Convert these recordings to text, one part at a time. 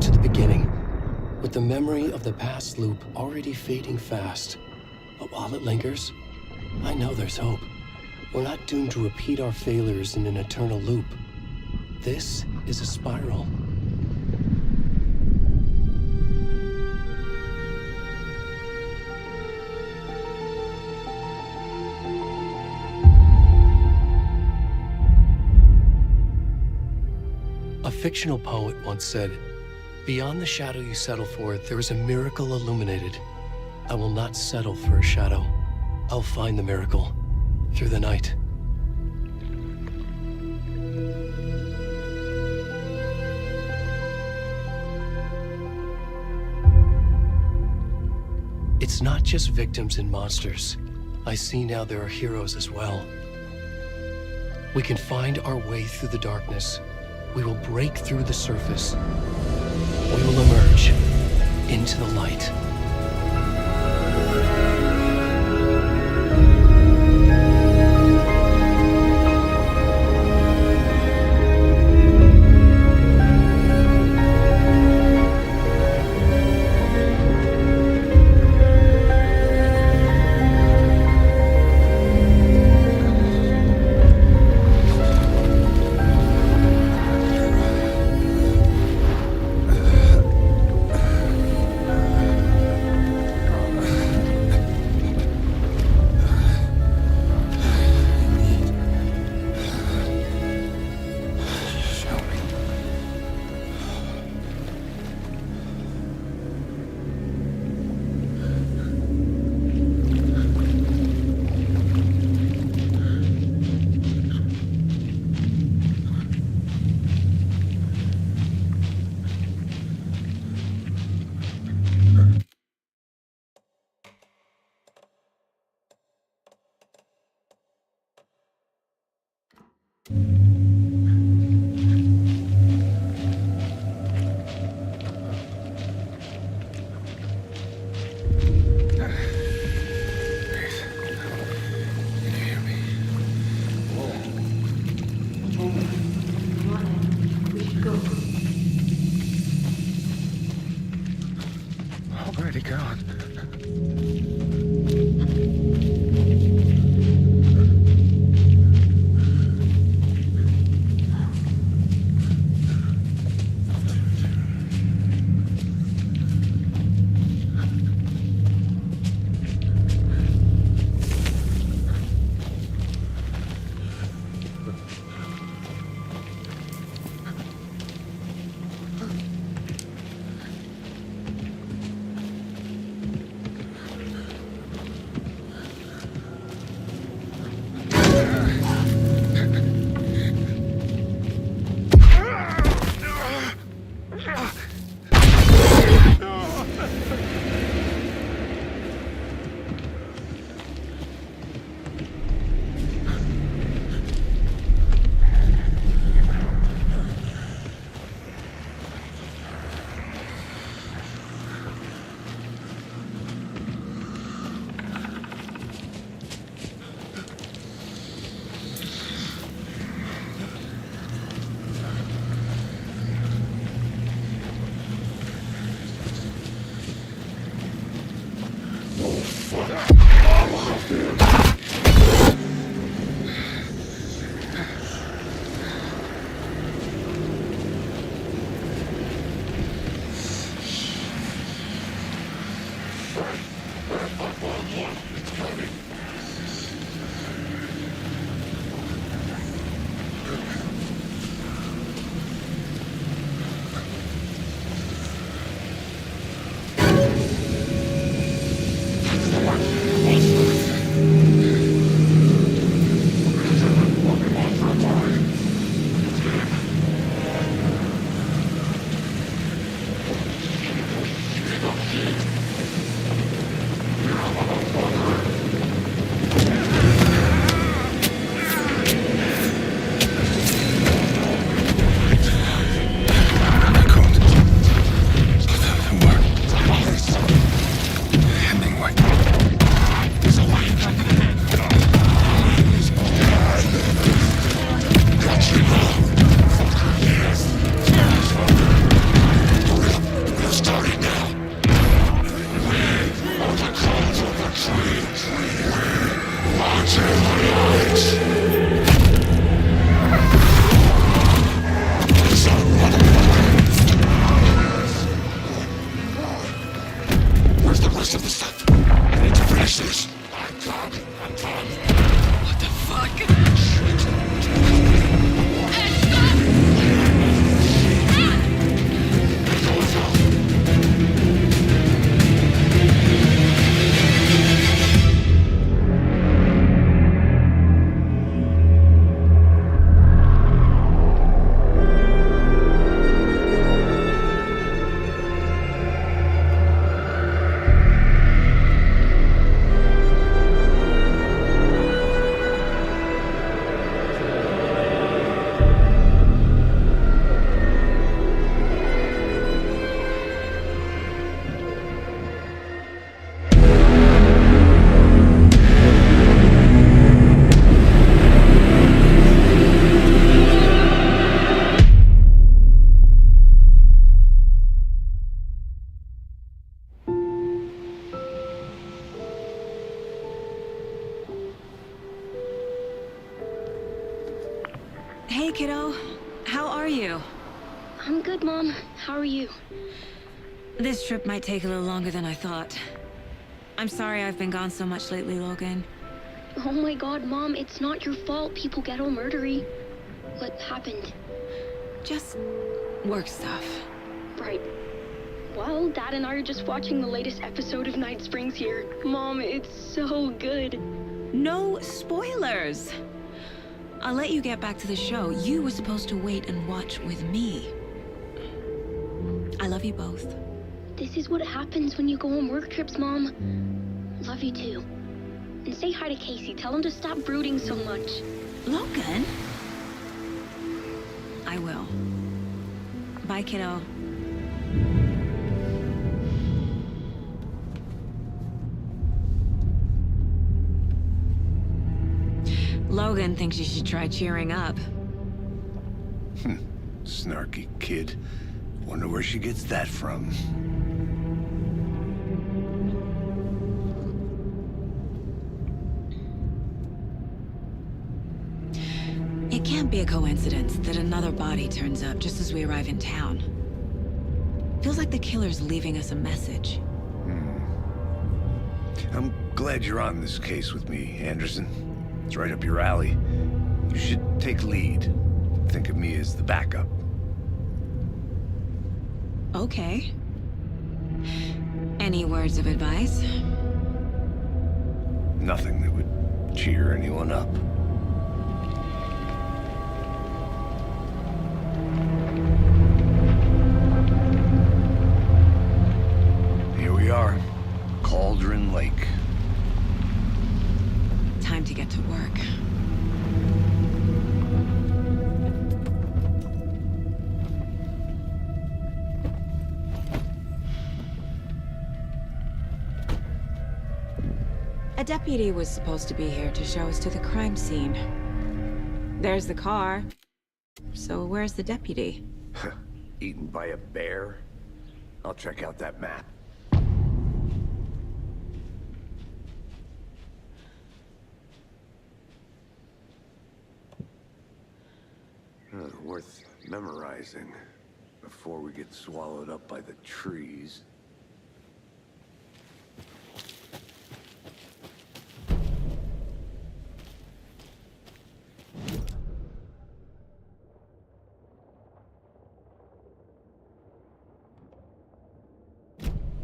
to the beginning, with the memory of the past loop already fading fast. But while it lingers, I know there's hope. We're not doomed to repeat our failures in an eternal loop. This is a spiral. A fictional poet once said, "Beyond the shadow you settle for, there is a miracle illuminated. I will not settle for a shadow. I'll find the miracle through the night." It's not just victims and monsters. I see now there are heroes as well. We can find our way through the darkness. We will break through the surface. We will emerge into the light. Hey, kiddo. How are you? I'm good, Mom. How are you? This trip might take a little longer than I thought. I'm sorry I've been gone so much lately, Logan. Oh my god, Mom, it's not your fault people get all murdery. What happened? Just work stuff. Right. Well, Dad and I are just watching the latest episode of Night Springs here. Mom, it's so good. No spoilers! I'll let you get back to the show. You were supposed to wait and watch with me. I love you both. This is what happens when you go on work trips, Mom. Love you too. And say hi to Casey. Tell him to stop brooding so much. Logan? I will. Bye, kiddo. Logan thinks you should try cheering up. Snarky kid. Wonder where she gets that from. It can't be a coincidence that another body turns up just as we arrive in town. Feels like the killer's leaving us a message. I'm glad you're on this case with me, Anderson. It's right up your alley. You should take lead. Think of me as the backup. Okay. Any words of advice? Nothing that would cheer anyone up. Here we are. Cauldron Lake. Time to get to work. A deputy was supposed to be here to show us to the crime scene. There's the car. So where's the deputy? Eaten by a bear? I'll check out that map. Worth memorizing before we get swallowed up by the trees.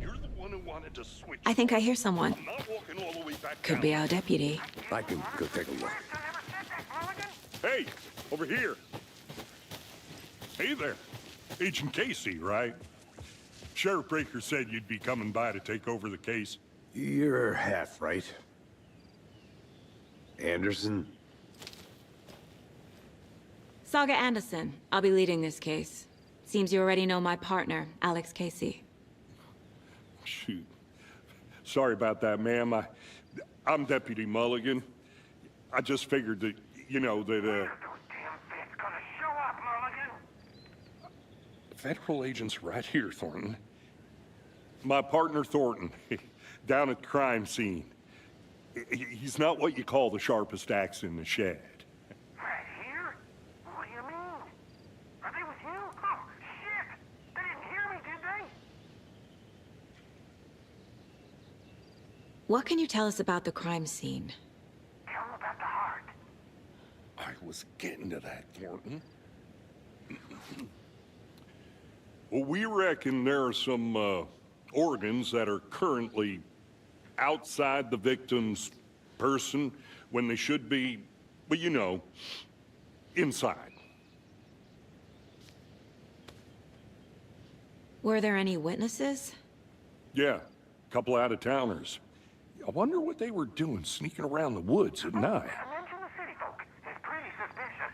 You're the one who wanted to switch. I think I hear someone. I'm not walking all the way back Could down. be our deputy. I can go take a look. Hey, over here. Hey there. Agent Casey, right? Sheriff Breaker said you'd be coming by to take over the case. You're half right. Anderson? Saga Anderson. I'll be leading this case. Seems you already know my partner, Alex Casey. Shoot. Sorry about that, ma'am. I'm Deputy Mulligan. I just figured that, you know, that, Federal agents right here, Thornton. My partner, Thornton, down at the crime scene. He's not what you call the sharpest axe in the shed. Right here? What do you mean? Are they with you? Oh, shit! They didn't hear me, did they? What can you tell us about the crime scene? Tell them about the heart. I was getting to that, Thornton. Well, we reckon there are some organs that are currently outside the victim's person when they should be, well, you know, inside. Were there any witnesses? Yeah, a couple out-of-towners. I wonder what they were doing sneaking around the woods at night. Mention the city folk. It's pretty suspicious.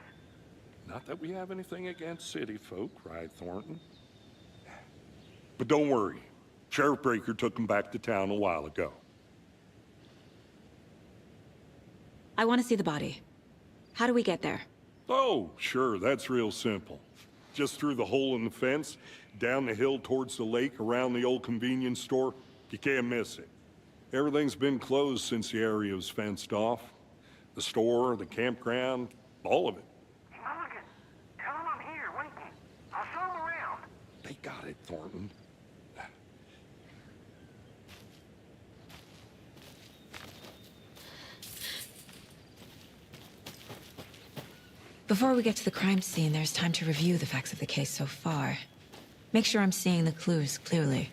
Not that we have anything against city folk, right, Thornton? But don't worry. Sheriff Breaker took them back to town a while ago. I want to see the body. How do we get there? Oh, sure, that's real simple. Just through the hole in the fence, down the hill towards the lake, around the old convenience store. You can't miss it. Everything's been closed since the area was fenced off. The store, the campground, all of it. Mulligan, They got it, Thornton. Before we get to the crime scene, there's time to review the facts of the case so far. Make sure I'm seeing the clues clearly.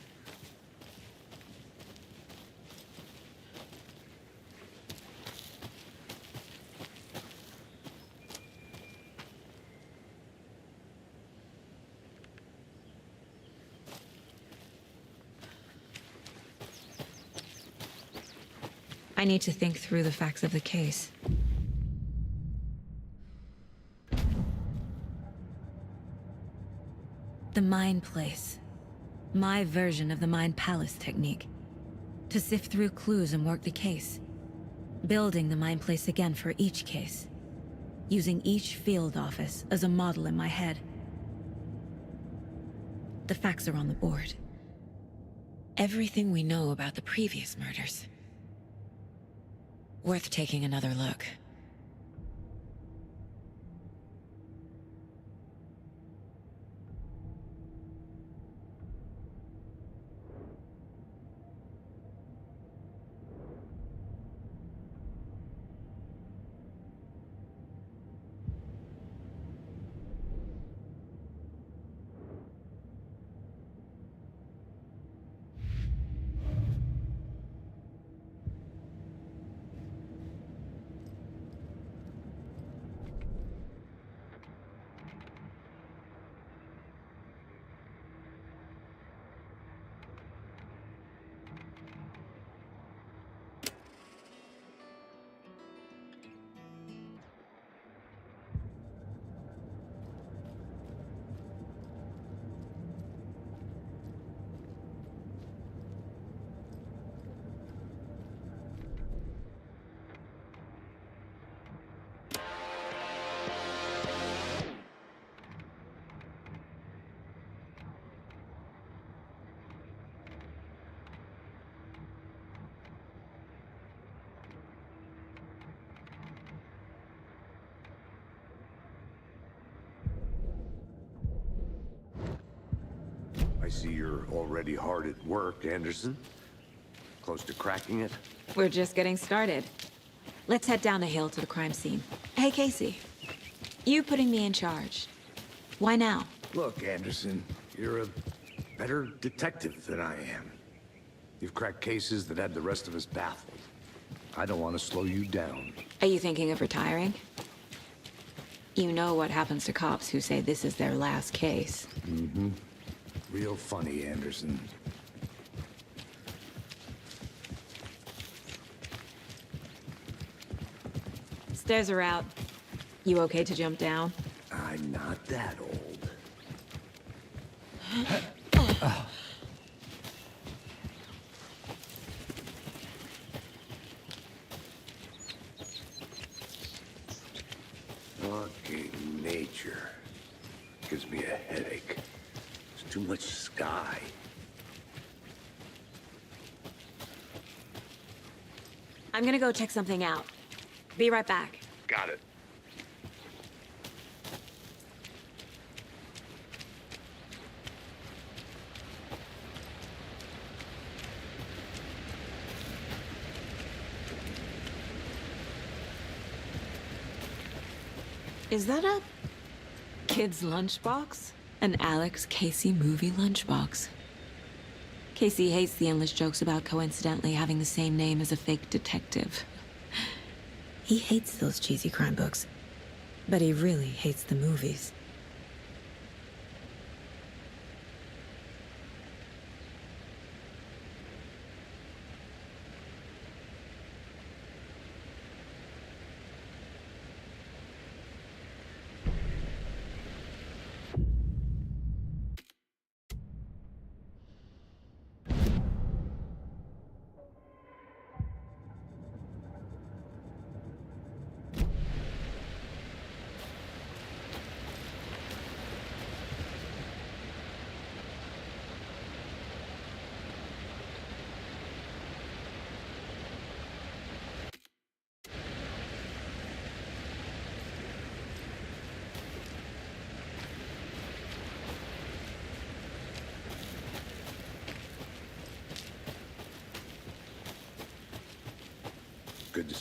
I need to think through the facts of the case. The Mind Place. My version of the Mind Palace technique. To sift through clues and work the case. Building the Mind Place again for each case. Using each field office as a model in my head. The facts are on the board. Everything we know about the previous murders. Worth taking another look. I see you're already hard at work, Anderson. Close to cracking it? We're just getting started. Let's head down a hill to the crime scene. Hey, Casey. You putting me in charge. Why now? Look, Anderson, you're a better detective than I am. You've cracked cases that had the rest of us baffled. I don't want to slow you down. Are you thinking of retiring? You know what happens to cops who say this is their last case. Mm-hmm. Real funny, Anderson. Stairs are out. You okay to jump down? I'm not that old. Fucking nature. Gives me a headache. There's too much sky. I'm gonna go check something out. Be right back. Got it. Is that a kid's lunchbox? An Alex Casey movie lunchbox. Casey hates the endless jokes about coincidentally having the same name as a fake detective. He hates those cheesy crime books, but he really hates the movies.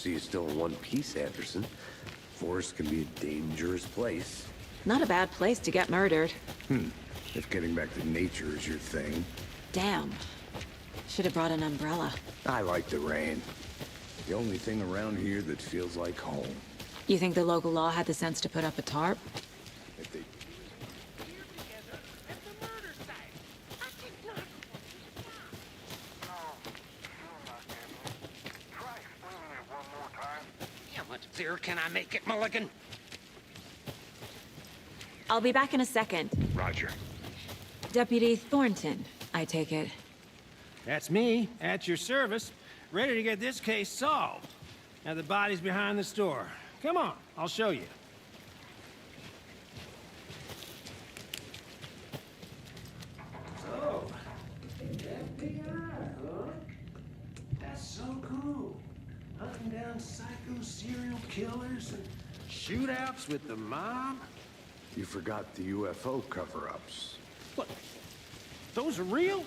see you still in one piece, Anderson. Forest can be a dangerous place. Not a bad place to get murdered. If getting back to nature is your thing. Damn. Should have brought an umbrella. I like the rain. The only thing around here that feels like home. You think the local law had the sense to put up a tarp? If they... How much clearer can I make it, Mulligan? I'll be back in a second. Roger. Deputy Thornton, I take it. That's me, at your service, ready to get this case solved. Now the body's behind the store. Come on, I'll show you. So, FBI, huh? That's so cool. Hunting down psycho serial killers and shootouts with the mob. You forgot the UFO cover-ups. What? Those are real?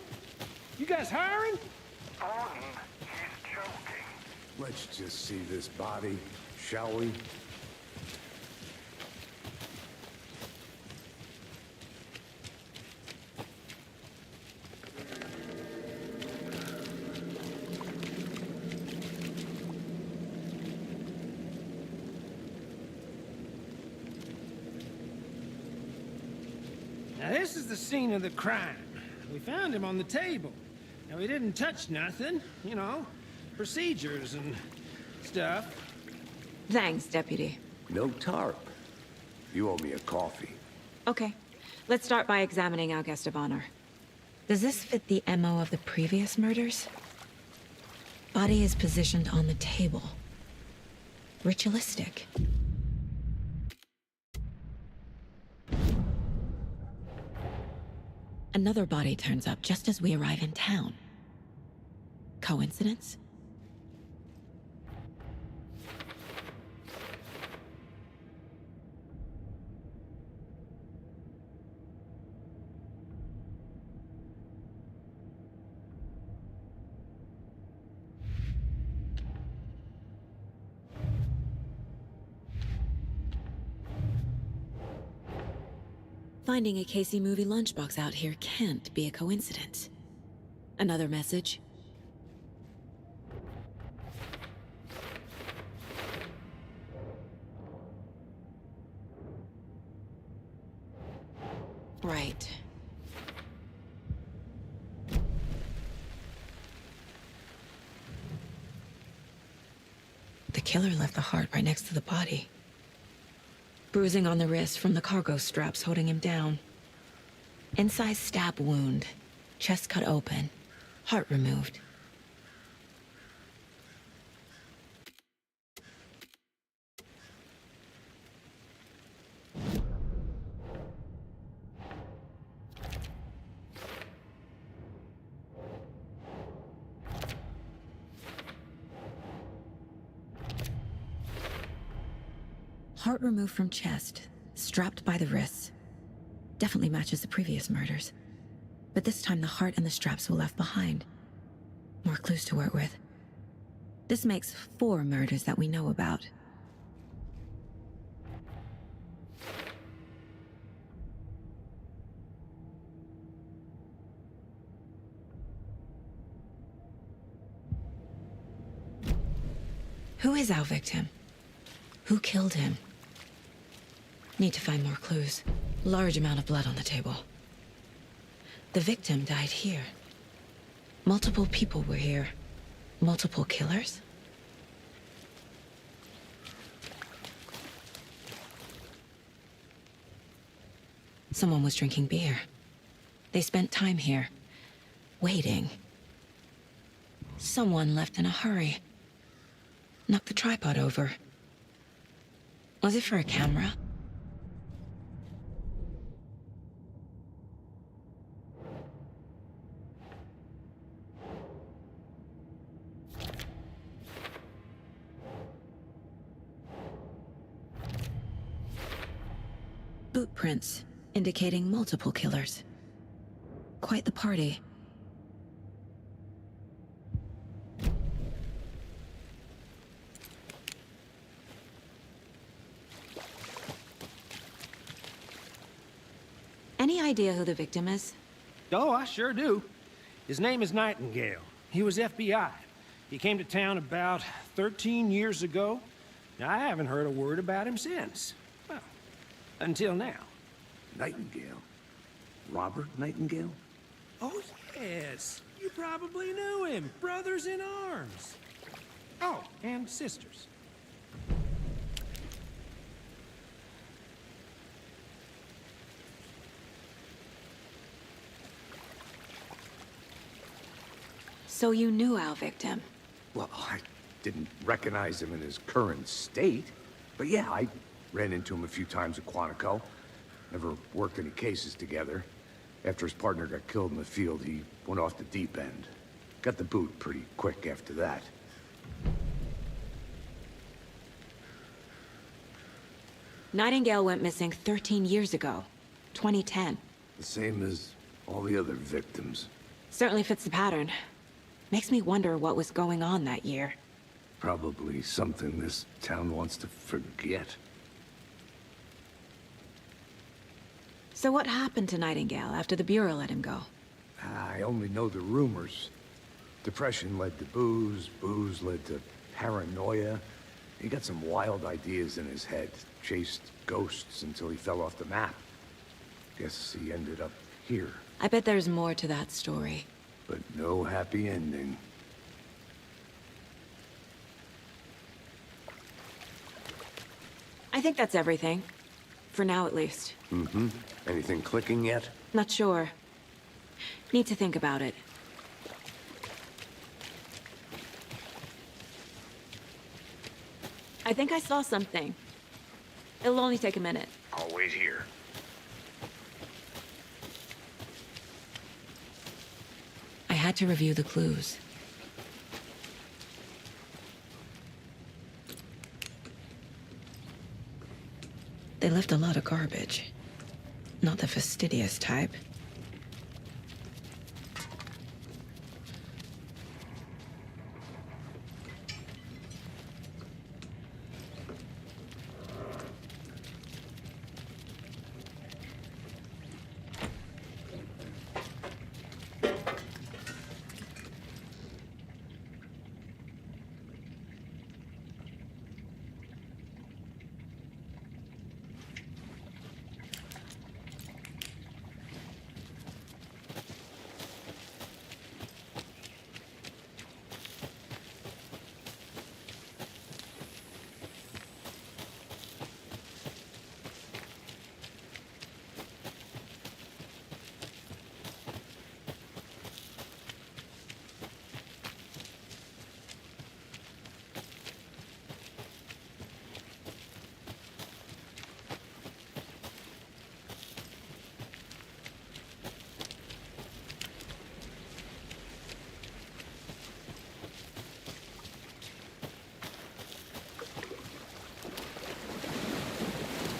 You guys hiring? Thornton, he's joking. Let's just see this body, shall we? Now this is the scene of the crime. We found him on the table. Now he didn't touch nothing, you know, procedures and stuff. Thanks, Deputy. No tarp. You owe me a coffee. Okay, let's start by examining our guest of honor. Does this fit the MO of the previous murders? Body is positioned on the table. Ritualistic. Another body turns up just as we arrive in town. Coincidence? Finding a Casey movie lunchbox out here can't be a coincidence. Another message? Right. The killer left the heart right next to the body. Bruising on the wrist from the cargo straps holding him down. Incised stab wound. Chest cut open. Heart removed. Heart removed from chest, strapped by the wrists. Definitely matches the previous murders. But this time the heart and the straps were left behind. More clues to work with. This makes 4 murders that we know about. Who is our victim? Who killed him? Need to find more clues. Large amount of blood on the table. The victim died here. Multiple people were here. Multiple killers? Someone was drinking beer. They spent time here. Waiting. Someone left in a hurry. Knocked the tripod over. Was it for a camera? Boot prints, indicating multiple killers. Quite the party. Any idea who the victim is? Oh, I sure do. His name is Nightingale. He was FBI. He came to town about 13 years ago. Now, I haven't heard a word about him since. Well, until now. Nightingale? Robert Nightingale? Oh, yes. You probably knew him. Brothers in arms. Oh, and sisters. So you knew our victim? Well, I didn't recognize him in his current state. But yeah, I ran into him a few times at Quantico. Never worked any cases together. After his partner got killed in the field, he went off the deep end. Got the boot pretty quick after that. Nightingale went missing 13 years ago. 2010. The same as all the other victims. Certainly fits the pattern. Makes me wonder what was going on that year. Probably something this town wants to forget. So what happened to Nightingale after the Bureau let him go? I only know the rumors. Depression led to booze, booze led to paranoia. He got some wild ideas in his head, chased ghosts until he fell off the map. Guess he ended up here, I bet there's more to that story. but no happy ending. I think that's everything. For now, at least. Mm-hmm. Anything clicking yet? Not sure. Need to think about it. I think I saw something. It'll only take a minute. I'll wait here. I had to review the clues. They left a lot of garbage. Not the fastidious type.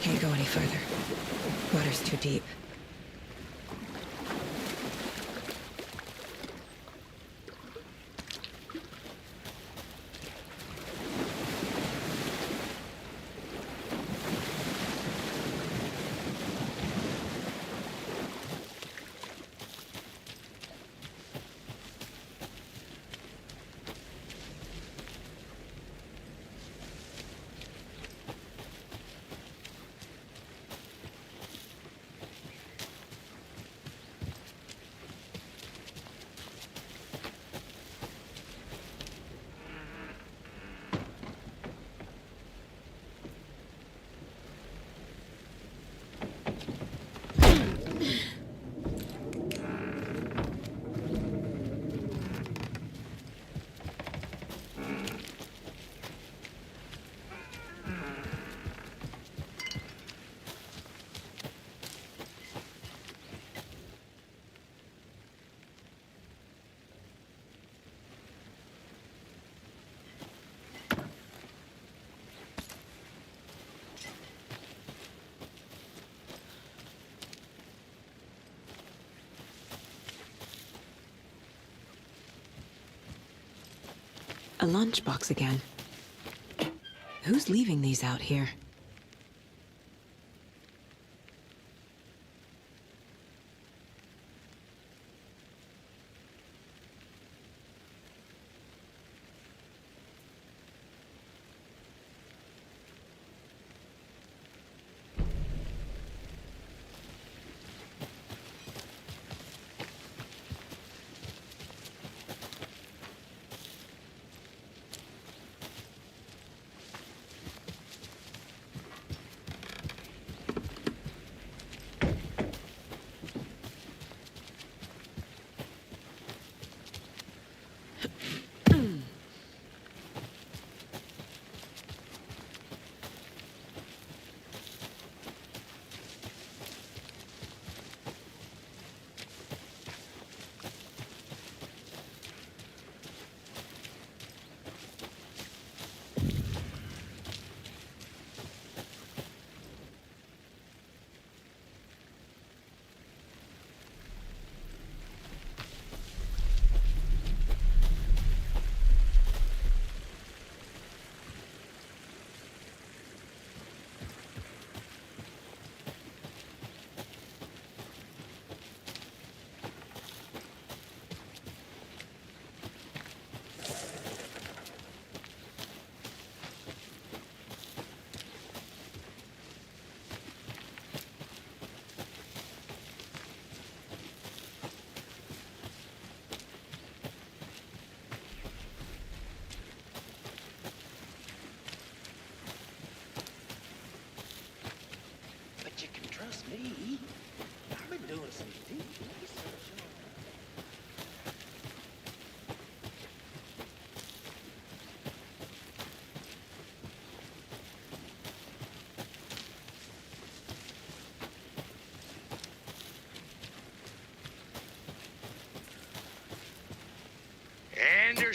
Can't go any further. Water's too deep. A lunchbox again. Who's leaving these out here?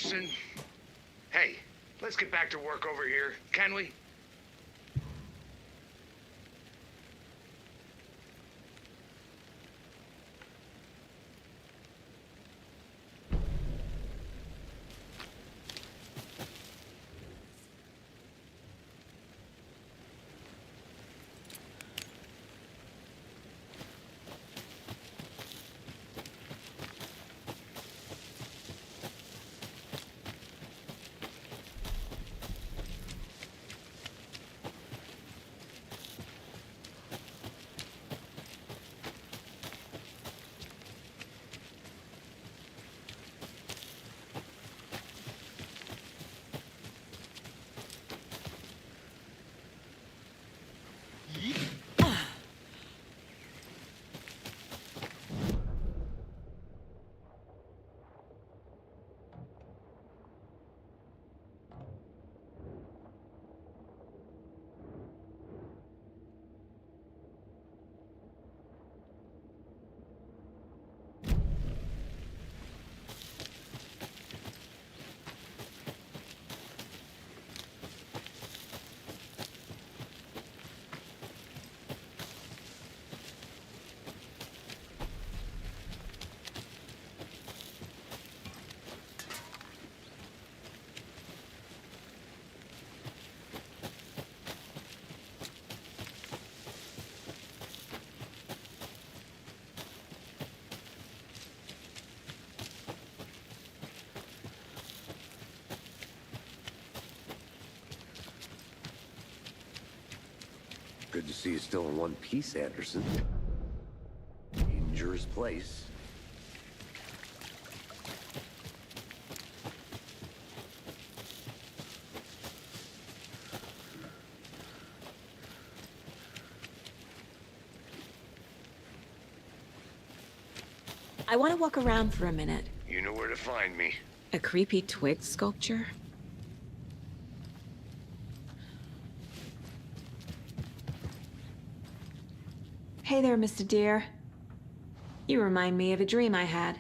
Anderson. Hey, let's get back to work over here, can we? Good to see you still in one piece, Anderson. Dangerous place. I want to walk around for a minute. You know where to find me. A creepy twig sculpture? Hey there, Mr. Deer. You remind me of a dream I had.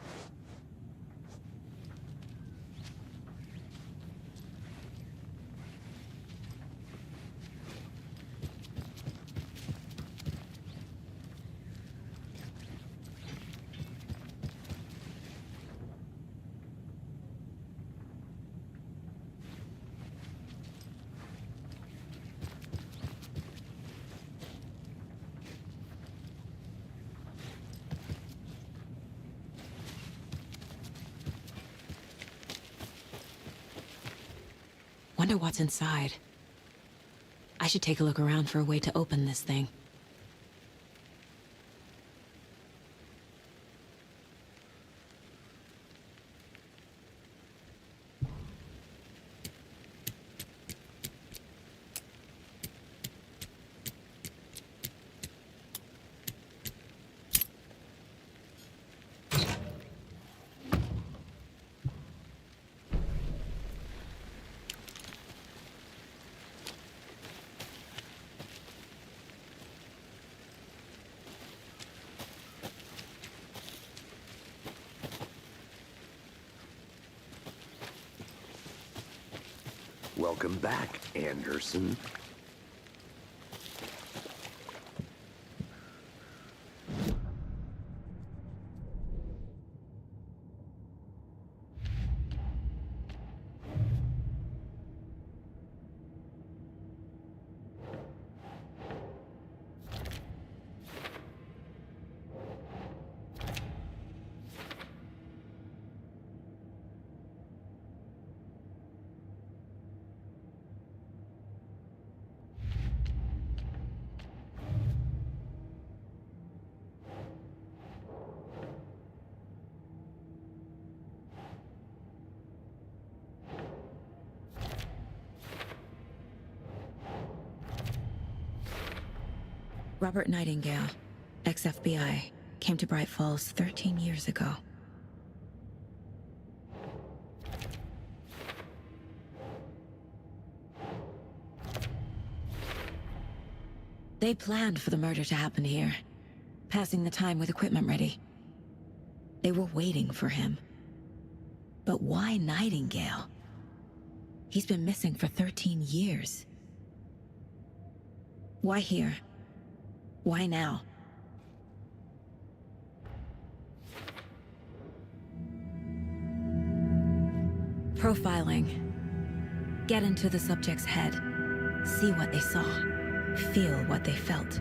Wonder what's inside. I should take a look around for a way to open this thing. Welcome back, Anderson. Robert Nightingale, ex-FBI, came to Bright Falls 13 years ago. They planned for the murder to happen here, passing the time with equipment ready. They were waiting for him. But why Nightingale? He's been missing for 13 years. Why here? Why now? Profiling. Get into the subject's head. See what they saw. Feel what they felt.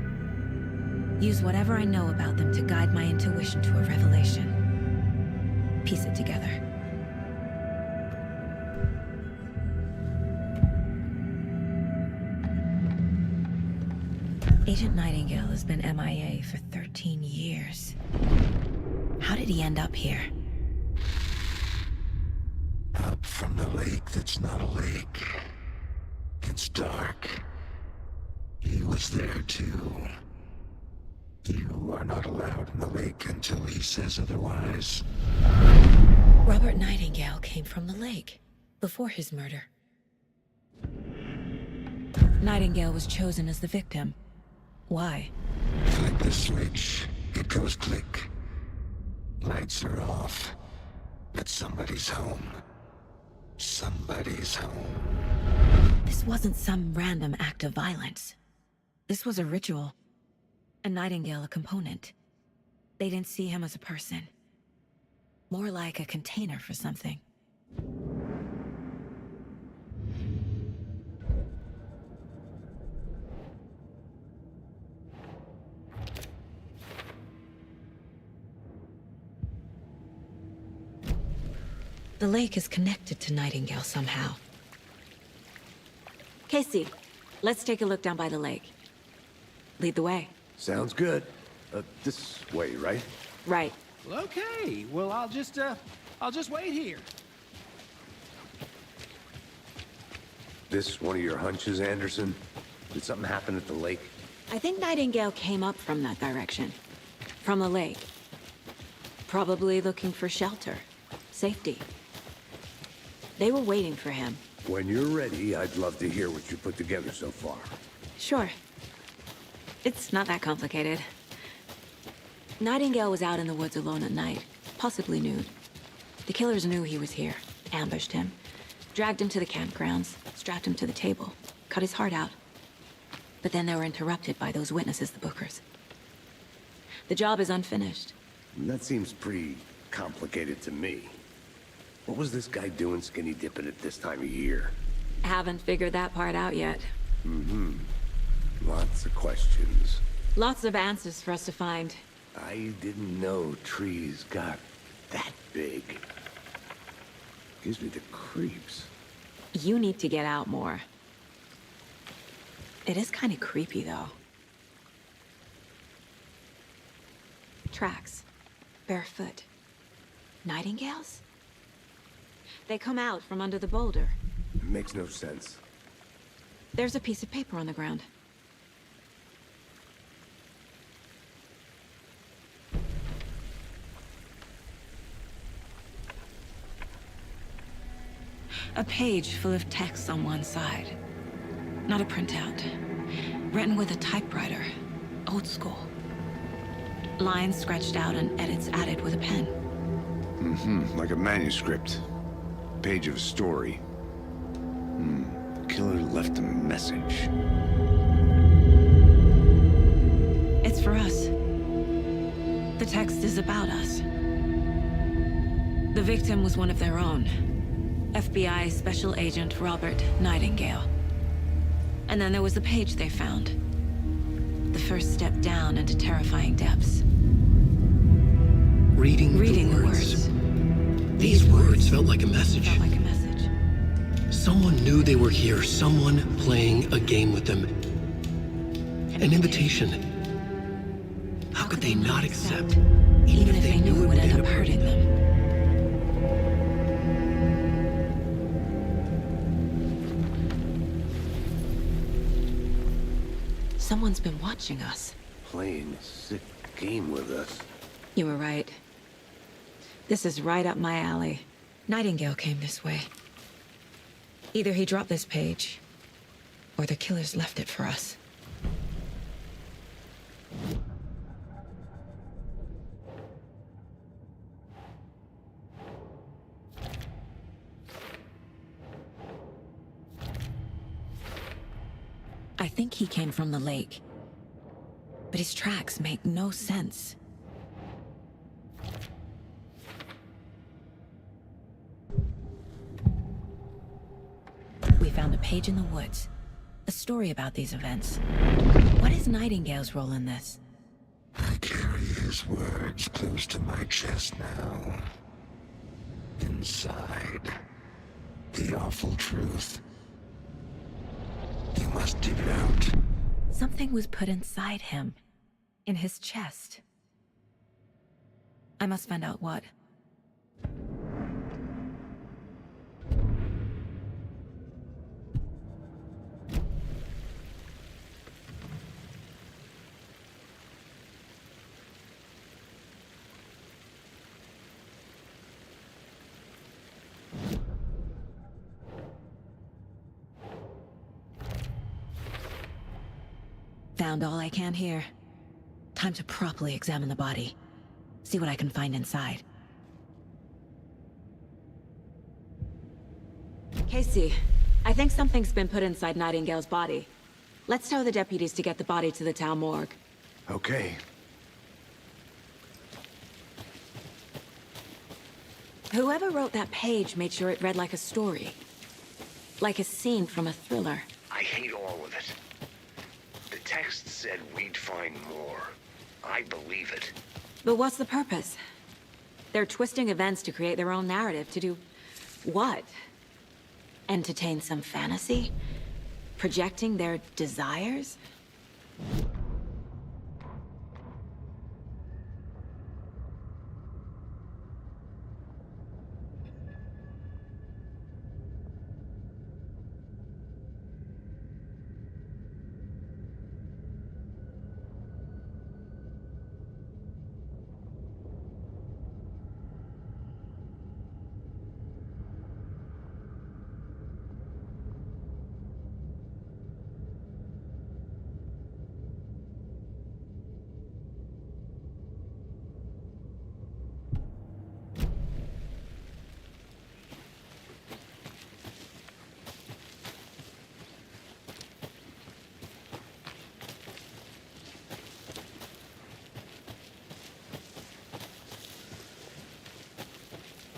Use whatever I know about them to guide my intuition to a revelation. Piece it together. Agent Nightingale has been MIA for 13 years. How did he end up here? Up from the lake that's not a lake. It's dark. He was there too. You are not allowed in the lake until he says otherwise. Robert Nightingale came from the lake, before his murder. Nightingale was chosen as the victim. Why? Flick the switch, it goes click. Lights are off. But somebody's home. Somebody's home. This wasn't some random act of violence. This was a ritual. And Nightingale a component. They didn't see him as a person. More like a container for something. The lake is connected to Nightingale somehow. Casey, let's take a look down by the lake. Lead the way. Sounds good. This way, right? Right. Well, okay. Well, I'll just wait here. This one of your hunches, Anderson? Did something happen at the lake? I think Nightingale came up from that direction. From the lake. Probably looking for shelter. Safety. They were waiting for him. When you're ready, I'd love to hear what you put together so far. Sure. It's not that complicated. Nightingale was out in the woods alone at night, possibly nude. The killers knew he was here, ambushed him, dragged him to the campgrounds, strapped him to the table, cut his heart out. But then they were interrupted by those witnesses, the Bookers. The job is unfinished. That seems pretty complicated to me. What was this guy doing skinny dipping at this time of year? Haven't figured that part out yet. Mm-hmm. Lots of questions. Lots of answers for us to find. I didn't know trees got that big. Gives me the creeps. You need to get out more. It is kind of creepy, though. Tracks. Barefoot. Nightingales? They come out from under the boulder. It makes no sense. There's a piece of paper on the ground. A page full of text on one side. Not a printout. Written with a typewriter. Old school. Lines scratched out and edits added with a pen. Mm-hmm. Like a manuscript. Page of a story. The killer left a message. It's for us. The text is about us. The victim was one of their own. FBI Special Agent Robert Nightingale. And then there was the page they found. The first step down into terrifying depths. Reading the words. These words felt like a message. Someone knew they were here, someone playing a game with them. An invitation. How could they not accept, even if they knew it would end up hurting them? Someone's been watching us. Playing a sick game with us. You were right. This is right up my alley. Nightingale came this way. Either he dropped this page, or the killers left it for us. I think he came from the lake. But his tracks make no sense. We found a page in the woods. A story about these events. What is Nightingale's role in this? I carry his words close to my chest now. Inside, the awful truth. You must dig it out. Something was put inside him. In his chest. I must find out what. Found all I can here. Time to properly examine the body. See what I can find inside. Casey, I think something's been put inside Nightingale's body. Let's tell the deputies to get the body to the town morgue. Okay. Whoever wrote that page made sure it read like a story. Like a scene from a thriller. I hate all of it. The text said we'd find more. I believe it. But what's the purpose? They're twisting events to create their own narrative. To do what? Entertain some fantasy? Projecting their desires?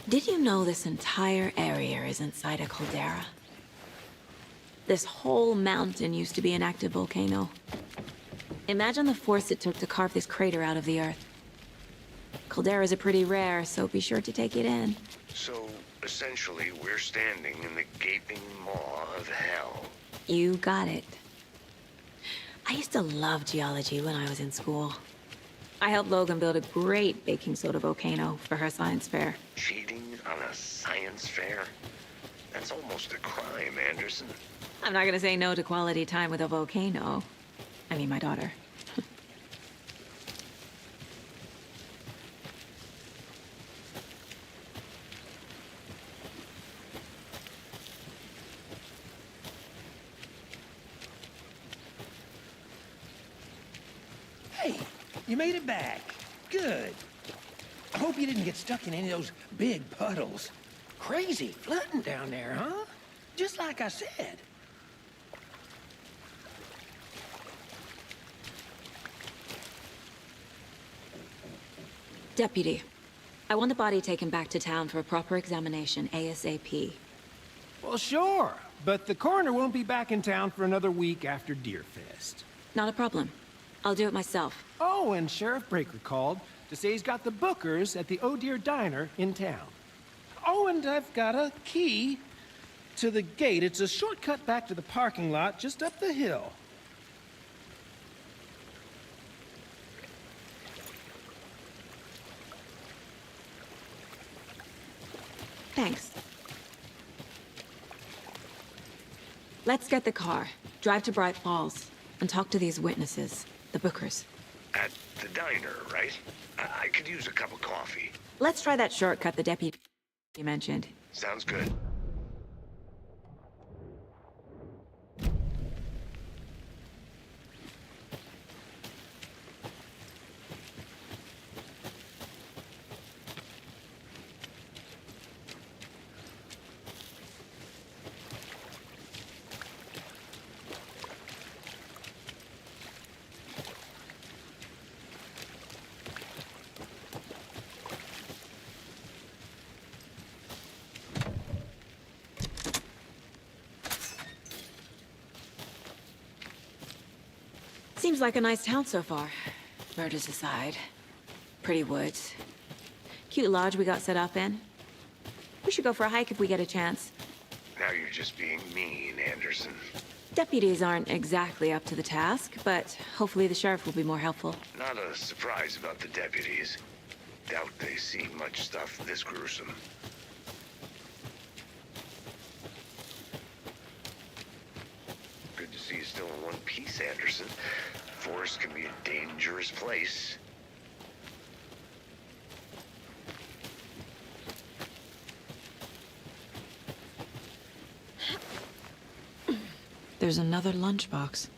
Did you know this entire area is inside a caldera? This whole mountain used to be an active volcano. Imagine the force it took to carve this crater out of the earth. Calderas are pretty rare, so be sure to take it in. So, essentially, we're standing in the gaping maw of hell. You got it. I used to love geology when I was in school. I helped Logan build a great baking soda volcano for her science fair. Cheating on a science fair? That's almost a crime, Anderson. I'm not gonna say no to quality time with a volcano. I mean, my daughter. Hey, you made it back. Good. I hope you didn't get stuck in any of those big puddles. Crazy flooding down there, huh? Just like I said. Deputy, I want the body taken back to town for a proper examination ASAP. Well, sure. But the coroner won't be back in town for another week after Deerfest. Not a problem. I'll do it myself. Oh, and Sheriff Breaker called to say he's got the Bookers at the Oh Dear Diner in town. Oh, and I've got a key to the gate. It's a shortcut back to the parking lot just up the hill. Thanks. Let's get the car, drive to Bright Falls, and talk to these witnesses, the Bookers. At the diner, right? I could use a cup of coffee. Let's try that shortcut the deputy you mentioned. Sounds good. Seems like a nice town so far. Murders aside. Pretty woods. Cute lodge we got set up in. We should go for a hike if we get a chance. Now you're just being mean, Anderson. Deputies aren't exactly up to the task, but hopefully the sheriff will be more helpful. Not a surprise about the deputies. Doubt they see much stuff this gruesome. Good to see you still in one piece, Anderson. Forest can be a dangerous place. There's another lunchbox.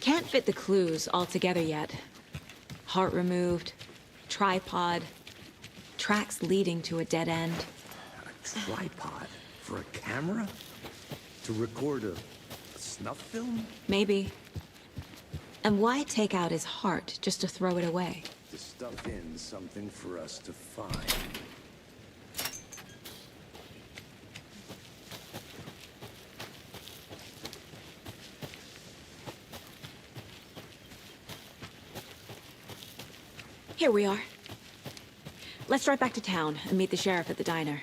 Can't fit the clues all together yet. Heart removed, tripod, tracks leading to a dead end. A tripod? For a camera? To record a snuff film? Maybe. And why take out his heart just to throw it away? To stuff in something for us to find. Here we are. Let's drive back to town and meet the sheriff at the diner.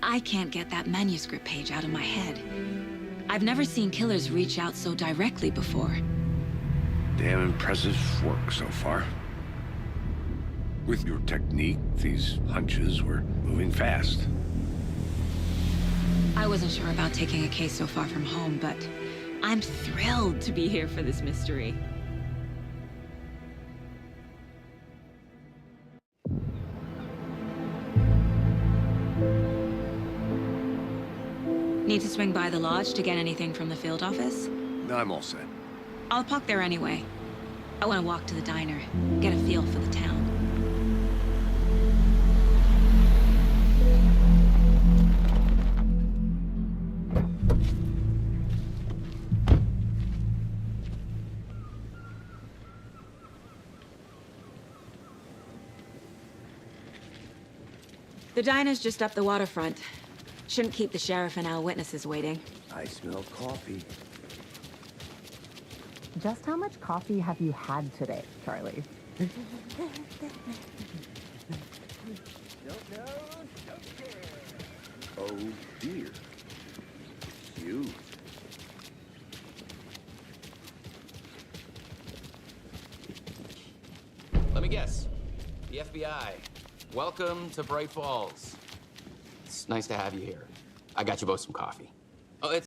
I can't get that manuscript page out of my head. I've never seen killers reach out so directly before. Damn impressive work so far. With your technique, these hunches were moving fast. I wasn't sure about taking a case so far from home, but I'm thrilled to be here for this mystery. Need to swing by the lodge to get anything from the field office? No, I'm all set. I'll park there anyway. I want to walk to the diner, get a feel for the town. The diner's just up the waterfront. Shouldn't keep the sheriff and our witnesses waiting. I smell coffee. Just how much coffee have you had today, Charlie? Oh dear. Cute. Let me guess. The FBI. Welcome to Bright Falls. It's nice to have you here. I got you both some coffee. Oh, it's